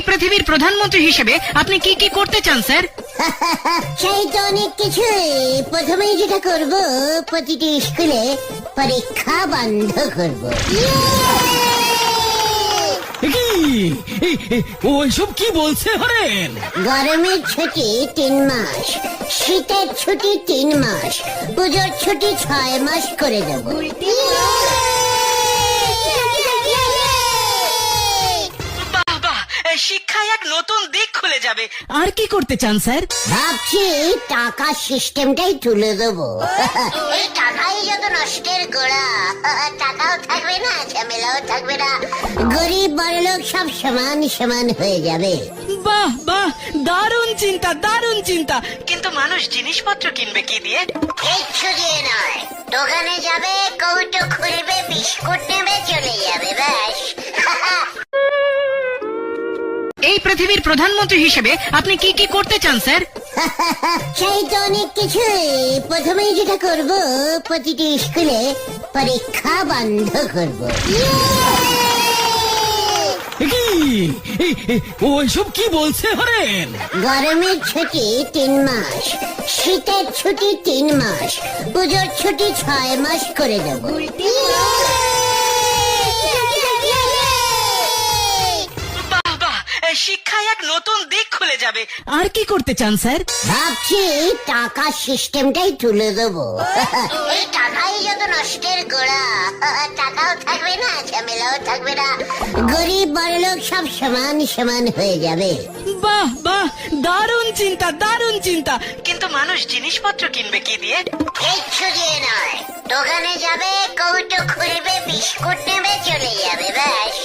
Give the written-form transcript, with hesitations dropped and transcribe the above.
পৃথিবীর প্রধানমন্ত্রী হিসেবে আপনি কি কি করতে চান স্যার? চাই তো অনেক কিছুই। প্রথমেই যেটা করব, প্রতিটি স্কুলে পরীক্ষা বন্ধ করব। ওইসব কি বলছে হরেন? গরমের ছুটি 3 মাস, শীতের ছুটি 3 মাস, পুজোর ছুটি 6 মাস করে দেব। বাহ বাহ, শিক্ষায় এক নতুন দিক খুলে যাবে। আর কি করতে চান স্যার? ভাবছি টাকা সিস্টেমটাই তুলে দেবো। এই টাকাই যত নষ্টের গোড়া, টাকাও থাকবে না, ঝামেলাও থাকবে না, গরিব বড়লোক সব সমান সমান হয়ে যাবে। বাহ বাহ, দারুণ চিন্তা, দারুণ চিন্তা। কিন্তু মানুষ জিনিসপত্র কিনবে কি দিয়ে? কিচ্ছু দিয়ে নয়, দোকানে যাবে, কৌটো খুলবে, বিস্কুট নেবে, চলে যাবে, ব্যাস। এই পৃথিবীর প্রধানমন্ত্রী হিসেবে আপনি কি কি করতে চান স্যার? চাই তো অনেক কিছুই। প্রথমেই যেটা করব, প্রতিটি স্কুলে পরীক্ষা বন্ধ করব। ওইসব কি বলছে হরেন? গরমের ছুটি 3 মাস, শীতের ছুটি 3 মাস, পুজোর ছুটি 6 মাস করে দেব। বাহ বাহ, শিক্ষায় এক নতুন দিক খুলে যাবে। আর কি করতে চান স্যার? ভাবছি টাকা সিস্টেমটাই তুলে দেবো। এই টাকাই যত নষ্টের গোড়া, টাকাও থাকবে না, ঝামেলাও থাকবে না, গরিব বড়লোক সব সমান সমান হয়ে যাবে। বাহ বাহ, দারুণ চিন্তা, দারুণ চিন্তা। কিন্তু মানুষ জিনিসপত্র কিনবে কি দিয়ে? কিচ্ছু দিয়ে নয়, দোকানে যাবে, কৌটো খুলবে, বিস্কুট নেবে, চলে যাবে, ব্যাস।